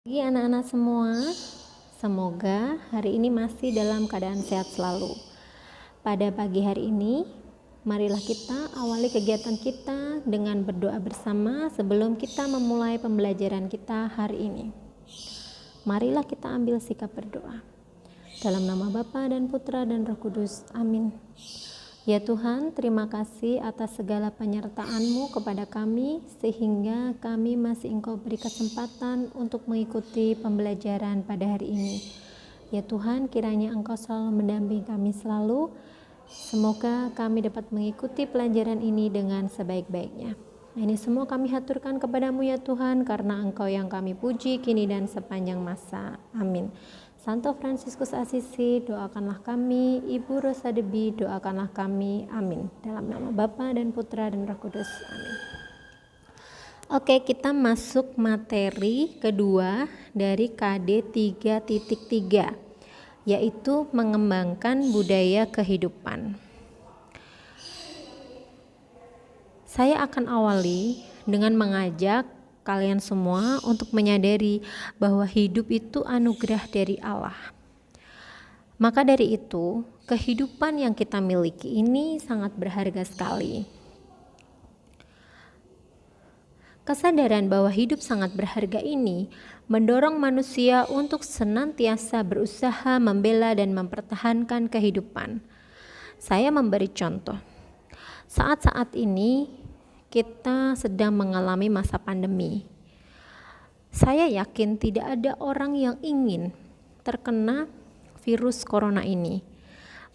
Bagi anak-anak semua, semoga hari ini masih dalam keadaan sehat selalu. Pada pagi hari ini, marilah kita awali kegiatan kita dengan berdoa bersama sebelum kita memulai pembelajaran kita hari ini. Marilah kita ambil sikap berdoa. Dalam nama Bapa dan Putra dan Roh Kudus. Amin. Ya Tuhan, terima kasih atas segala penyertaan-Mu kepada kami, sehingga kami masih Engkau beri kesempatan untuk mengikuti pembelajaran pada hari ini. Ya Tuhan, kiranya Engkau selalu mendampingi kami selalu. Semoga kami dapat mengikuti pelajaran ini dengan sebaik-baiknya. Ini semua kami haturkan kepadamu ya Tuhan, karena Engkau yang kami puji kini dan sepanjang masa. Amin. Santo Fransiskus Asisi, doakanlah kami. Ibu Rosa Debi, doakanlah kami. Amin. Dalam nama Bapa dan Putra dan Roh Kudus. Amin. Oke, kita masuk materi kedua dari KD 3.3, yaitu mengembangkan budaya kehidupan. Saya akan awali dengan mengajak kalian semua untuk menyadari bahwa hidup itu anugerah dari Allah. Maka dari itu, kehidupan yang kita miliki ini sangat berharga sekali. Kesadaran bahwa hidup sangat berharga ini mendorong manusia untuk senantiasa berusaha membela dan mempertahankan kehidupan. Saya memberi contoh. Saat-saat ini kita sedang mengalami masa pandemi. Saya yakin tidak ada orang yang ingin terkena virus corona ini.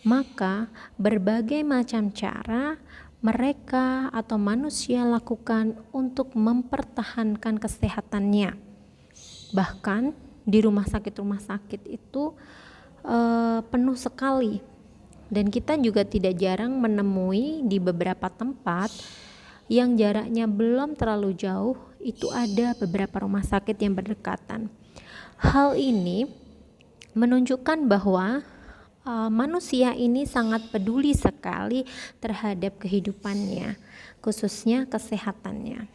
Maka berbagai macam cara mereka atau manusia lakukan untuk mempertahankan kesehatannya. Bahkan di rumah sakit itu penuh sekali. Dan kita juga tidak jarang menemui di beberapa tempat yang jaraknya belum terlalu jauh, itu ada beberapa rumah sakit yang berdekatan. Hal ini menunjukkan bahwa manusia ini sangat peduli sekali terhadap kehidupannya, khususnya kesehatannya.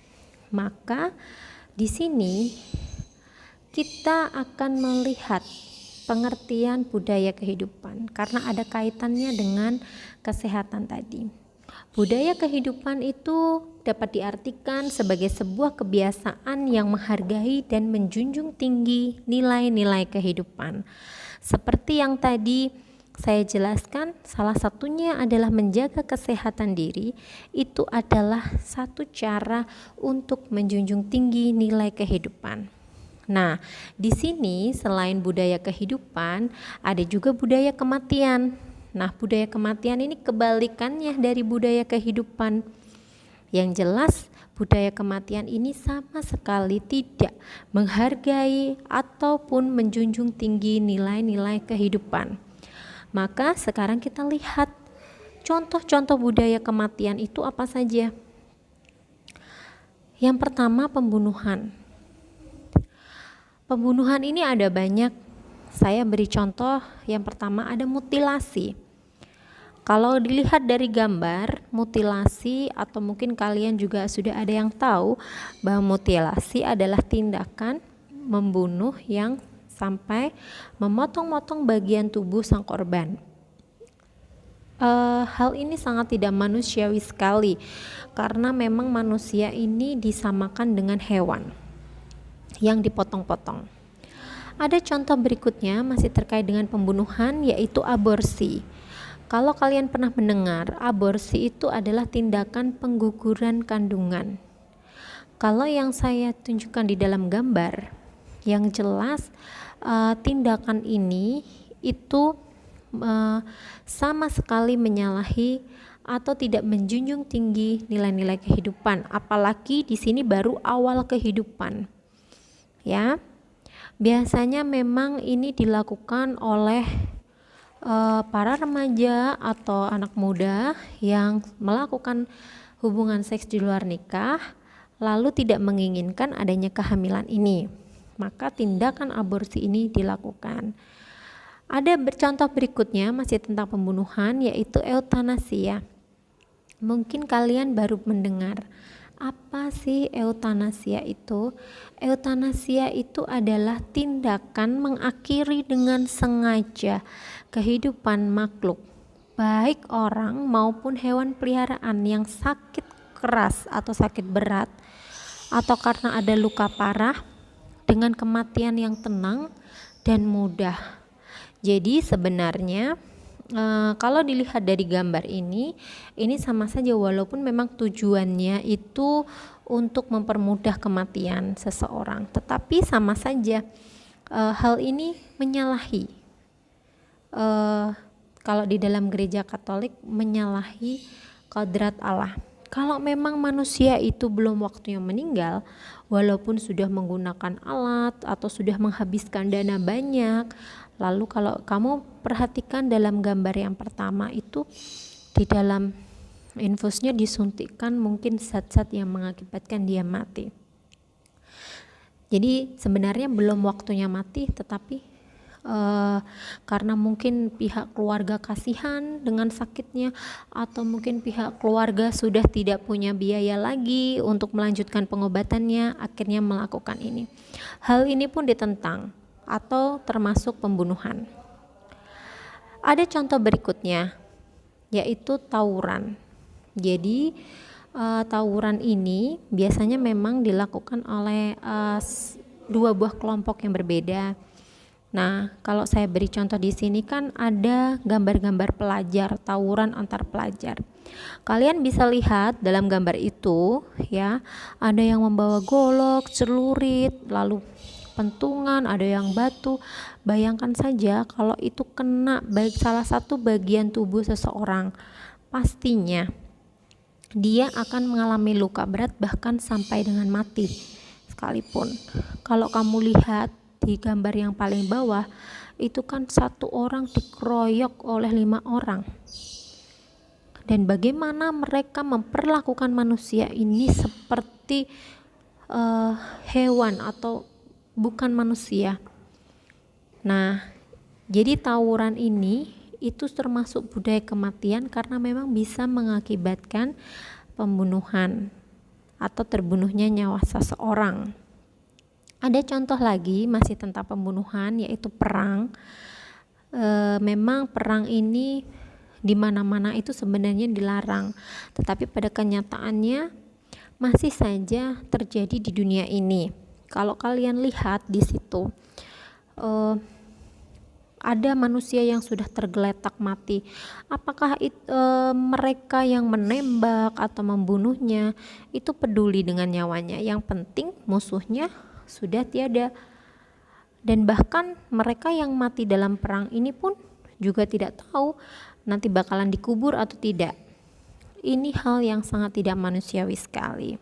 Maka di sini kita akan melihat pengertian budaya kehidupan karena ada kaitannya dengan kesehatan tadi. Budaya kehidupan itu dapat diartikan sebagai sebuah kebiasaan yang menghargai dan menjunjung tinggi nilai-nilai kehidupan. Seperti yang tadi saya jelaskan, salah satunya adalah menjaga kesehatan diri. Itu adalah satu cara untuk menjunjung tinggi nilai kehidupan. Nah, di sini selain budaya kehidupan, ada juga budaya kematian. Nah, budaya kematian ini kebalikannya dari budaya kehidupan. Yang jelas, budaya kematian ini sama sekali tidak menghargai ataupun menjunjung tinggi nilai-nilai kehidupan. Maka sekarang kita lihat contoh-contoh budaya kematian itu apa saja. Yang pertama, pembunuhan. Pembunuhan ini ada banyak. Saya beri contoh, yang pertama ada mutilasi. Kalau dilihat dari gambar, mutilasi atau mungkin kalian juga sudah ada yang tahu bahwa mutilasi adalah tindakan membunuh yang sampai memotong-motong bagian tubuh sang korban. Hal ini sangat tidak manusiawi sekali karena memang manusia ini disamakan dengan hewan yang dipotong-potong. Ada contoh berikutnya masih terkait dengan pembunuhan, yaitu aborsi. Kalau kalian pernah mendengar, aborsi itu adalah tindakan pengguguran kandungan. Kalau yang saya tunjukkan di dalam gambar, yang jelas tindakan ini itu sama sekali menyalahi atau tidak menjunjung tinggi nilai-nilai kehidupan, apalagi di sini baru awal kehidupan. Ya, biasanya memang ini dilakukan oleh para remaja atau anak muda yang melakukan hubungan seks di luar nikah, lalu tidak menginginkan adanya kehamilan ini. Maka tindakan aborsi ini dilakukan. Ada contoh berikutnya masih tentang pembunuhan, yaitu euthanasia. Mungkin kalian baru mendengar. Apa sih eutanasia itu? Eutanasia itu adalah tindakan mengakhiri dengan sengaja kehidupan makhluk, baik orang maupun hewan peliharaan yang sakit keras atau sakit berat, atau karena ada luka parah, dengan kematian yang tenang dan mudah. Jadi sebenarnya kalau dilihat dari gambar ini sama saja, walaupun memang tujuannya itu untuk mempermudah kematian seseorang, tetapi sama saja hal ini menyalahi, kalau di dalam gereja Katolik, menyalahi kodrat Allah. Kalau memang manusia itu belum waktunya meninggal, walaupun sudah menggunakan alat atau sudah menghabiskan dana banyak, lalu kalau kamu perhatikan dalam gambar yang pertama itu, di dalam infusnya disuntikkan mungkin zat-zat yang mengakibatkan dia mati. Jadi sebenarnya belum waktunya mati, tetapi karena mungkin pihak keluarga kasihan dengan sakitnya, atau mungkin pihak keluarga sudah tidak punya biaya lagi untuk melanjutkan pengobatannya, akhirnya melakukan ini. Hal ini pun ditentang atau termasuk pembunuhan. Ada contoh berikutnya, yaitu tawuran. Jadi tawuran ini biasanya memang dilakukan oleh dua buah kelompok yang berbeda. Nah, kalau saya beri contoh di sini kan ada gambar-gambar pelajar, tawuran antar pelajar. Kalian bisa lihat dalam gambar itu ya, ada yang membawa golok, celurit, lalu pentungan, ada yang batu. Bayangkan saja kalau itu kena baik salah satu bagian tubuh seseorang, pastinya dia akan mengalami luka berat bahkan sampai dengan mati sekalipun. Kalau kamu lihat di gambar yang paling bawah, itu kan satu orang dikeroyok oleh 5 orang. Dan bagaimana mereka memperlakukan manusia ini seperti hewan atau bukan manusia. Nah, jadi tawuran ini itu termasuk budaya kematian karena memang bisa mengakibatkan pembunuhan atau terbunuhnya nyawa seseorang. Ada contoh lagi masih tentang pembunuhan, yaitu perang. Memang perang ini di mana-mana itu sebenarnya dilarang, tetapi pada kenyataannya masih saja terjadi di dunia ini. Kalau kalian lihat di situ, ada manusia yang sudah tergeletak mati. Apakah mereka yang menembak atau membunuhnya itu peduli dengan nyawanya? Yang penting musuhnya sudah tiada. Dan bahkan mereka yang mati dalam perang ini pun juga tidak tahu nanti bakalan dikubur atau tidak. Ini hal yang sangat tidak manusiawi sekali.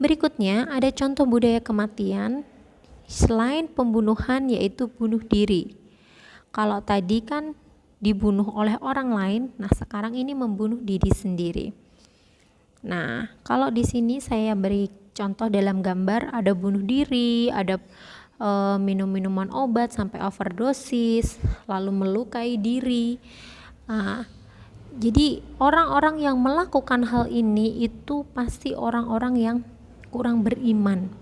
Berikutnya ada contoh budaya kematian selain pembunuhan, yaitu bunuh diri. Kalau tadi kan dibunuh oleh orang lain, nah sekarang ini membunuh diri sendiri. Nah, kalau di sini saya beri contoh dalam gambar, ada bunuh diri, ada minum minuman obat sampai overdosis, lalu melukai diri. Nah, jadi orang-orang yang melakukan hal ini itu pasti orang-orang yang kurang beriman.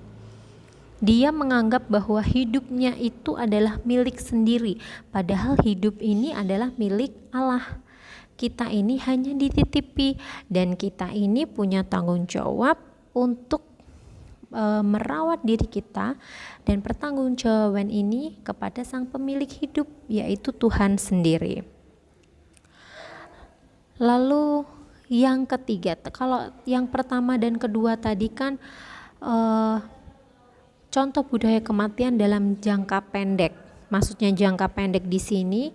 Dia menganggap bahwa hidupnya itu adalah milik sendiri, padahal hidup ini adalah milik Allah. Kita ini hanya dititipi dan kita ini punya tanggung jawab untuk merawat diri kita, dan pertanggungjawaban ini kepada sang pemilik hidup, yaitu Tuhan sendiri. Lalu yang ketiga, kalau yang pertama dan kedua tadi kan contoh budaya kematian dalam jangka pendek. Maksudnya jangka pendek di sini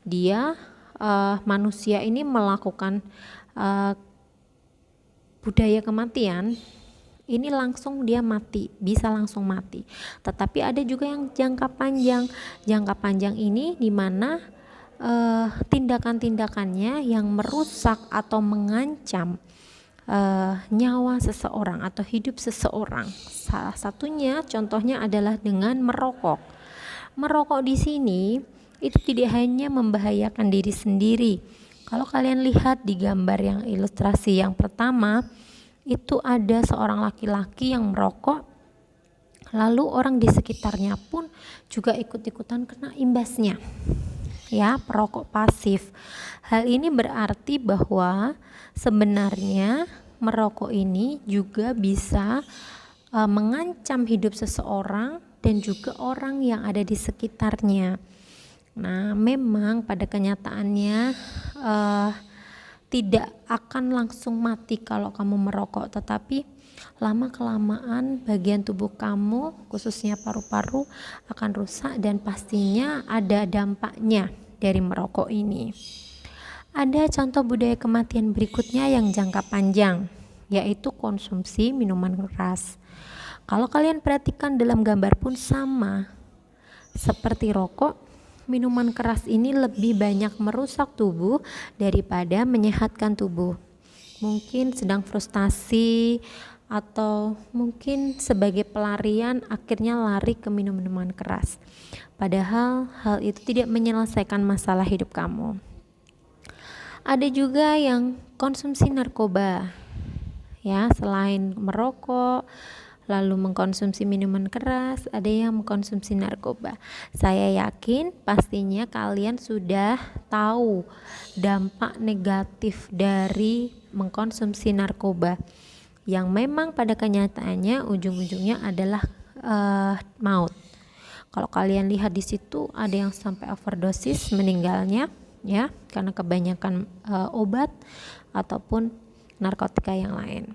dia manusia ini melakukan budaya kematian ini langsung dia mati, bisa langsung mati. Tetapi ada juga yang jangka panjang. Jangka panjang ini di mana tindakan-tindakannya yang merusak atau mengancam nyawa seseorang atau hidup seseorang. Salah satunya contohnya adalah dengan merokok. Merokok di sini itu tidak hanya membahayakan diri sendiri. Kalau kalian lihat di gambar yang ilustrasi yang pertama, itu ada seorang laki-laki yang merokok, lalu orang di sekitarnya pun juga ikut-ikutan kena imbasnya. Ya, perokok pasif. Hal ini berarti bahwa sebenarnya merokok ini juga bisa mengancam hidup seseorang dan juga orang yang ada di sekitarnya. Nah, memang pada kenyataannya tidak akan langsung mati kalau kamu merokok, tetapi lama-kelamaan bagian tubuh kamu, khususnya paru-paru, akan rusak dan pastinya ada dampaknya dari merokok ini. Ada contoh budaya kematian berikutnya yang jangka panjang, yaitu konsumsi minuman keras. Kalau kalian perhatikan dalam gambar pun sama, seperti rokok, minuman keras ini lebih banyak merusak tubuh daripada menyehatkan tubuh. Mungkin sedang frustasi atau mungkin sebagai pelarian akhirnya lari ke minum-minuman keras. Padahal hal itu tidak menyelesaikan masalah hidup kamu. Ada juga yang konsumsi narkoba. Ya, selain merokok, lalu mengkonsumsi minuman keras, ada yang mengkonsumsi narkoba. Saya yakin pastinya kalian sudah tahu dampak negatif dari mengkonsumsi narkoba, yang memang pada kenyataannya ujung-ujungnya adalah maut. Kalau kalian lihat di situ ada yang sampai overdosis meninggalnya, ya, karena kebanyakan obat ataupun narkotika yang lain.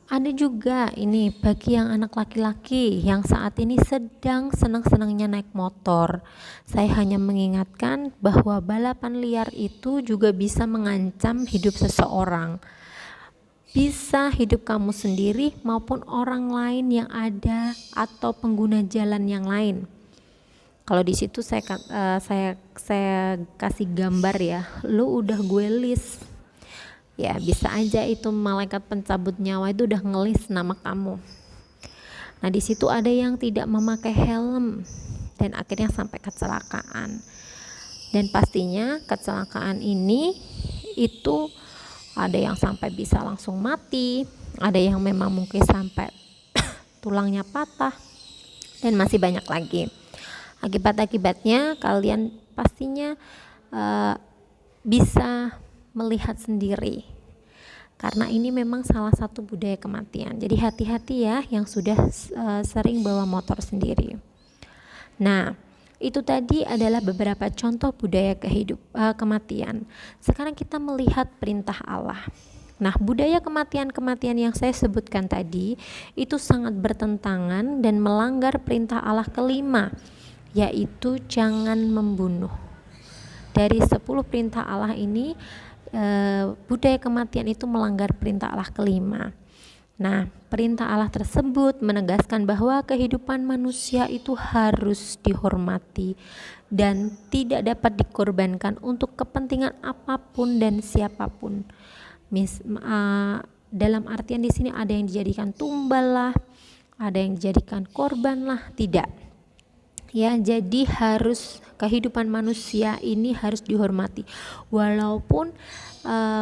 Ada juga ini bagi yang anak laki-laki yang saat ini sedang senang-senangnya naik motor. Saya hanya mengingatkan bahwa balapan liar itu juga bisa mengancam hidup seseorang. Bisa hidup kamu sendiri maupun orang lain yang ada atau pengguna jalan yang lain. Kalau di situ saya kasih gambar ya, lu udah gue list. Ya, bisa aja itu malaikat pencabut nyawa itu udah ngelis nama kamu. Nah, di situ ada yang tidak memakai helm dan akhirnya sampai kecelakaan. Dan pastinya kecelakaan ini itu ada yang sampai bisa langsung mati, ada yang memang mungkin sampai tulangnya patah, dan masih banyak lagi. Akibat-akibatnya kalian pastinya bisa melihat sendiri, karena ini memang salah satu budaya kematian. Jadi hati-hati ya yang sudah sering bawa motor sendiri. Nah, itu tadi adalah beberapa contoh budaya kematian. Sekarang kita melihat perintah Allah. Nah, budaya kematian-kematian yang saya sebutkan tadi itu sangat bertentangan dan melanggar perintah Allah kelima, yaitu jangan membunuh. Dari 10 perintah Allah ini, budaya kematian itu melanggar perintah Allah kelima. Nah, perintah Allah tersebut menegaskan bahwa kehidupan manusia itu harus dihormati dan tidak dapat dikorbankan untuk kepentingan apapun dan siapapun. Dalam artian di sini ada yang dijadikan tumbal lah, ada yang dijadikan korban lah, tidak. Ya, jadi harus kehidupan manusia ini harus dihormati walaupun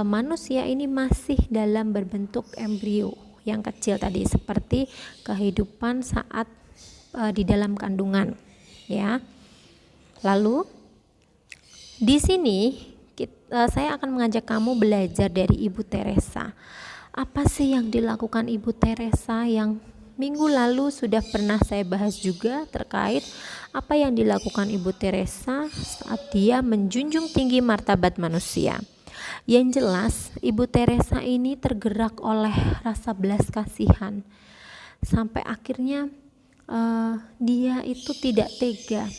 manusia ini masih dalam berbentuk embrio yang kecil tadi, seperti kehidupan saat di dalam kandungan, ya. Lalu di sini saya akan mengajak kamu belajar dari Ibu Teresa. Apa sih yang dilakukan Ibu Teresa yang minggu lalu sudah pernah saya bahas juga terkait apa yang dilakukan Ibu Teresa saat dia menjunjung tinggi martabat manusia. Yang jelas, Ibu Teresa ini tergerak oleh rasa belas kasihan. Sampai akhirnya dia itu tidak tega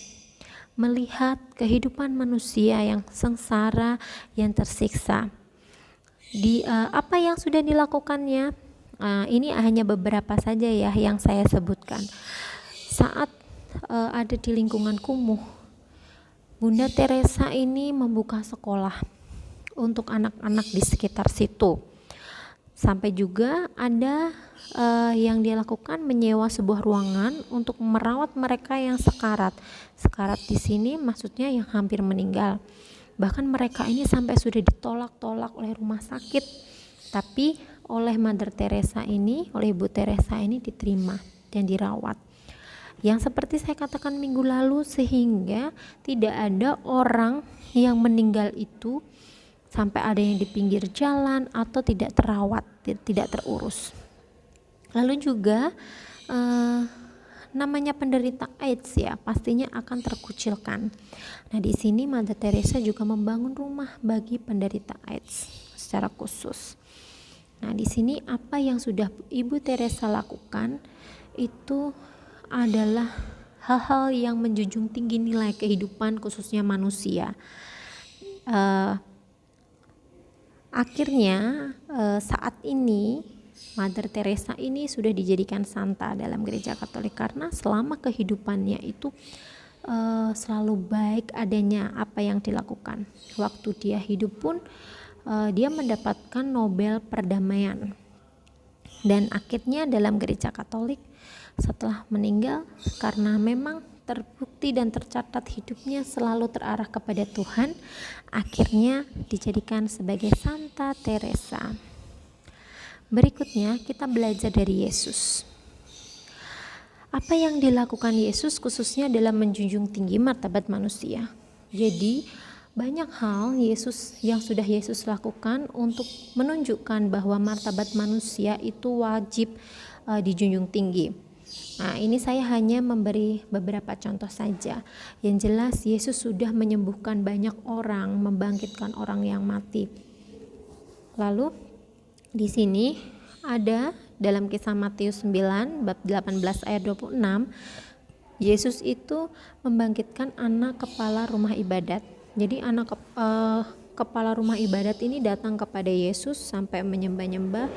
melihat kehidupan manusia yang sengsara, yang tersiksa. Apa yang sudah dilakukannya? Ini hanya beberapa saja ya yang saya sebutkan. Saat ada di lingkungan kumuh, Bunda Teresa ini membuka sekolah untuk anak-anak di sekitar situ. Sampai juga ada yang dia lakukan menyewa sebuah ruangan untuk merawat mereka yang sekarat. Sekarat di sini maksudnya yang hampir meninggal. Bahkan mereka ini sampai sudah ditolak-tolak oleh rumah sakit, tapi oleh Mother Teresa ini, oleh Ibu Teresa ini diterima dan dirawat. Yang seperti saya katakan minggu lalu, sehingga tidak ada orang yang meninggal itu sampai ada yang di pinggir jalan atau tidak terawat, tidak terurus. Lalu juga namanya penderita AIDS ya, pastinya akan terkucilkan. Nah, di sini Mother Teresa juga membangun rumah bagi penderita AIDS secara khusus. Nah, di sini apa yang sudah Ibu Teresa lakukan itu adalah hal-hal yang menjunjung tinggi nilai kehidupan khususnya manusia. Akhirnya saat ini Mother Teresa ini sudah dijadikan santa dalam gereja Katolik karena selama kehidupannya itu selalu baik adanya apa yang dilakukan. Waktu dia hidup pun dia mendapatkan Nobel Perdamaian. Dan akhirnya dalam gereja Katolik setelah meninggal, karena memang terbukti dan tercatat hidupnya selalu terarah kepada Tuhan, akhirnya dijadikan sebagai Santa Teresa. Berikutnya kita belajar dari Yesus. Apa yang dilakukan Yesus khususnya dalam menjunjung tinggi martabat manusia. Jadi banyak hal yang sudah Yesus lakukan untuk menunjukkan bahwa martabat manusia itu wajib dijunjung tinggi. Nah, ini saya hanya memberi beberapa contoh saja. Yang jelas Yesus sudah menyembuhkan banyak orang, membangkitkan orang yang mati. Lalu di sini ada dalam kisah Matius 9 bab 18 ayat 26, Yesus itu membangkitkan anak kepala rumah ibadat. Jadi anak kepala rumah ibadat ini datang kepada Yesus sampai menyembah-nyembah,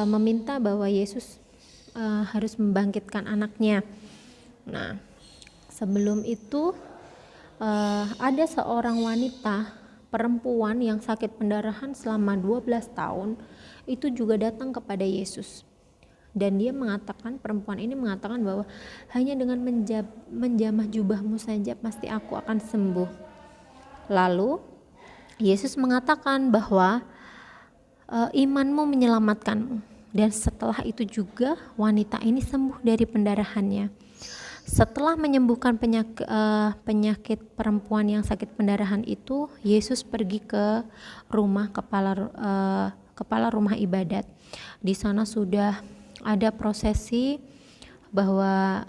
meminta bahwa Yesus harus membangkitkan anaknya. Nah, sebelum itu ada seorang wanita perempuan yang sakit pendarahan selama 12 tahun itu juga datang kepada Yesus. Dan dia mengatakan, perempuan ini mengatakan bahwa hanya dengan menjamah jubahmu saja pasti aku akan sembuh. Lalu Yesus mengatakan bahwa imanmu menyelamatkanmu. Dan setelah itu juga wanita ini sembuh dari pendarahannya. Setelah menyembuhkan penyakit perempuan yang sakit pendarahan itu, Yesus pergi ke rumah kepala rumah ibadat. Di sana sudah ada prosesi bahwa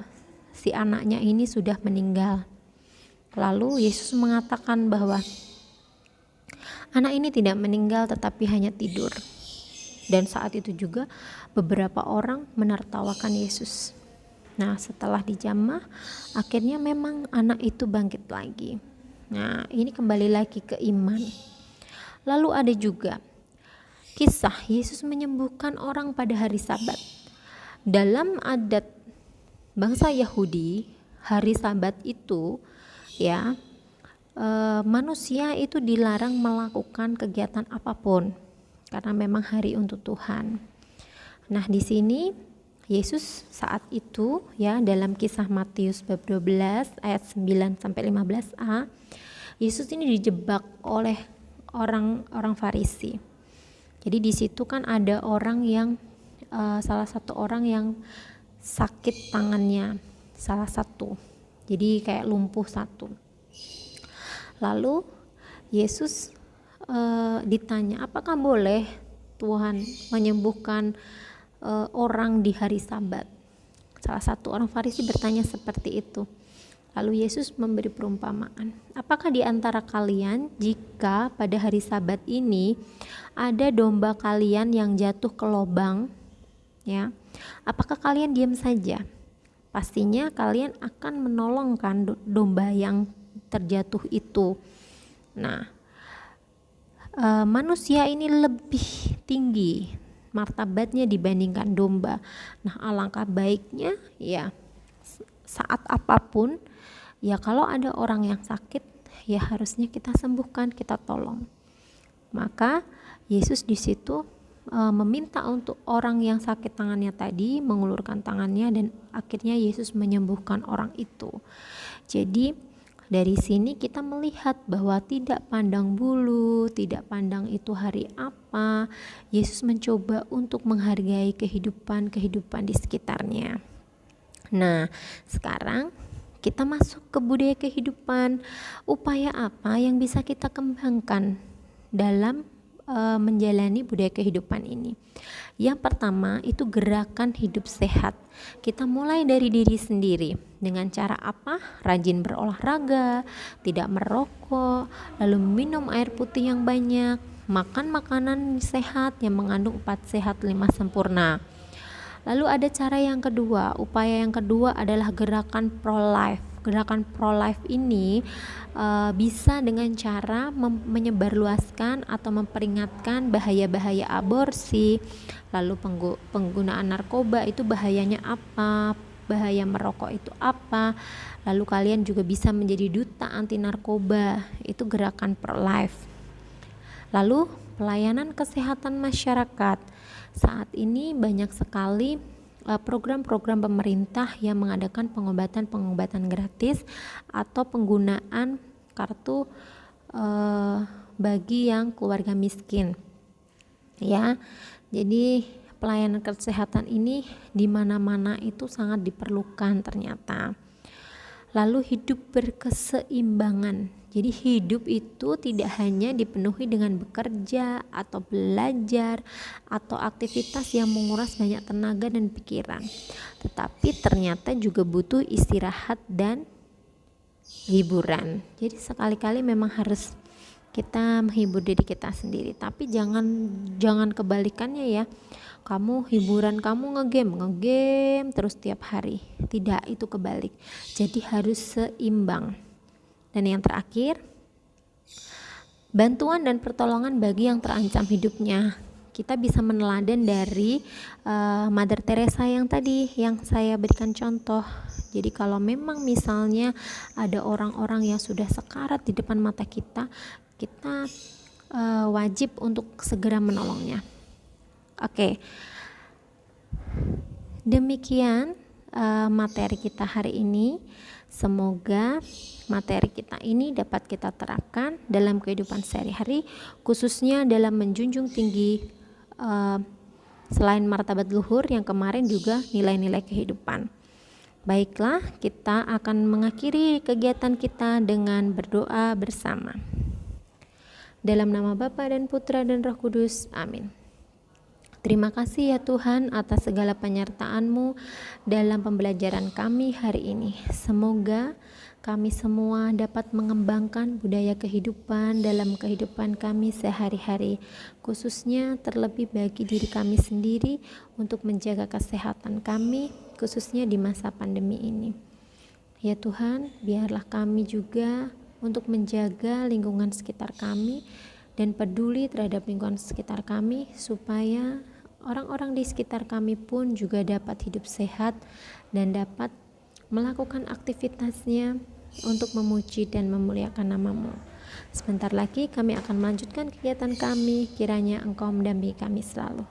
si anaknya ini sudah meninggal. Lalu Yesus mengatakan bahwa anak ini tidak meninggal tetapi hanya tidur. Dan saat itu juga beberapa orang menertawakan Yesus. Nah, setelah dijamah, akhirnya memang anak itu bangkit lagi. Nah, ini kembali lagi ke iman. Lalu ada juga kisah Yesus menyembuhkan orang pada hari Sabat. Dalam adat bangsa Yahudi, hari Sabat itu ya manusia itu dilarang melakukan kegiatan apapun karena memang hari untuk Tuhan. Nah, di sini Yesus saat itu ya dalam kisah Matius bab 12 ayat 9 sampai 15a, Yesus ini dijebak oleh orang Farisi. Jadi di situ kan ada orang yang salah satu orang yang sakit tangannya, salah satu. Jadi kayak lumpuh satu. Lalu Yesus ditanya, apakah boleh Tuhan menyembuhkan orang di hari Sabat? Salah satu orang Farisi bertanya seperti itu. Lalu Yesus memberi perumpamaan, apakah di antara kalian jika pada hari Sabat ini ada domba kalian yang jatuh ke lubang, ya, apakah kalian diam saja? Pastinya kalian akan menolongkan domba yang terjatuh itu. Nah, manusia ini lebih tinggi martabatnya dibandingkan domba. Nah, alangkah baiknya ya saat apapun ya kalau ada orang yang sakit ya harusnya kita sembuhkan, kita tolong. Maka Yesus di situ meminta untuk orang yang sakit tangannya tadi mengulurkan tangannya dan akhirnya Yesus menyembuhkan orang itu. Jadi Dari sini kita melihat bahwa tidak pandang bulu, tidak pandang itu hari apa, Yesus mencoba untuk menghargai kehidupan di sekitarnya. Nah, sekarang kita masuk ke budaya kehidupan. Upaya apa yang bisa kita kembangkan dalam menjalani budaya kehidupan ini? Yang pertama itu gerakan hidup sehat. Kita mulai dari diri sendiri. Dengan cara apa? Rajin berolahraga, tidak merokok, lalu minum air putih yang banyak, makan makanan sehat yang mengandung 4 sehat 5 sempurna. Lalu ada cara yang kedua, upaya yang kedua adalah gerakan pro-life. Gerakan pro-life ini bisa dengan cara menyebarluaskan atau memperingatkan bahaya-bahaya aborsi, lalu penggunaan narkoba itu bahayanya apa, bahaya merokok itu apa. Lalu kalian juga bisa menjadi duta anti narkoba, itu gerakan pro-life. Lalu pelayanan kesehatan masyarakat. Saat ini banyak sekali program-program pemerintah yang mengadakan pengobatan gratis atau penggunaan kartu bagi yang keluarga miskin. Ya. Jadi pelayanan kesehatan ini di mana-mana itu sangat diperlukan ternyata. Lalu hidup berkeseimbangan. Jadi hidup itu tidak hanya dipenuhi dengan bekerja atau belajar atau aktivitas yang menguras banyak tenaga dan pikiran, tetapi ternyata juga butuh istirahat dan hiburan. Jadi sekali-kali memang harus kita menghibur diri kita sendiri, tapi jangan kebalikannya ya. Kamu hiburan kamu ngegame terus tiap hari. Tidak, itu kebalik. Jadi harus seimbang. Dan yang terakhir, bantuan dan pertolongan bagi yang terancam hidupnya. Kita bisa meneladan dari Mother Teresa yang tadi yang saya berikan contoh. Jadi kalau memang misalnya ada orang-orang yang sudah sekarat di depan mata kita, kita wajib untuk segera menolongnya. Oke. Demikian materi kita hari ini. Semoga materi kita ini dapat kita terapkan dalam kehidupan sehari-hari, khususnya dalam menjunjung tinggi selain martabat luhur yang kemarin juga nilai-nilai kehidupan. Baiklah, kita akan mengakhiri kegiatan kita dengan berdoa bersama. Dalam nama Bapa dan Putra dan Roh Kudus, amin. Terima kasih ya Tuhan atas segala penyertaan-Mu dalam pembelajaran kami hari ini. Semoga kami semua dapat mengembangkan budaya kehidupan dalam kehidupan kami sehari-hari, khususnya terlebih bagi diri kami sendiri untuk menjaga kesehatan kami, khususnya di masa pandemi ini. Ya Tuhan, biarlah kami juga untuk menjaga lingkungan sekitar kami dan peduli terhadap lingkungan sekitar kami, supaya orang-orang di sekitar kami pun juga dapat hidup sehat dan dapat melakukan aktivitasnya untuk memuji dan memuliakan nama-Mu. Sebentar lagi kami akan melanjutkan kegiatan kami, kiranya Engkau mendampingi kami selalu.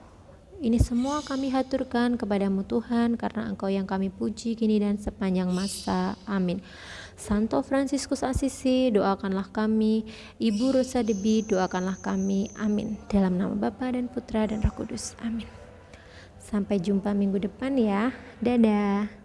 Ini semua kami haturkan kepadamu Tuhan, karena Engkau yang kami puji kini dan sepanjang masa. Amin. Santo Fransiskus Assisi, doakanlah kami. Ibu Rosa Debi, doakanlah kami. Amin. Dalam nama Bapa dan Putra dan Roh Kudus. Amin. Sampai jumpa minggu depan ya. Dadah.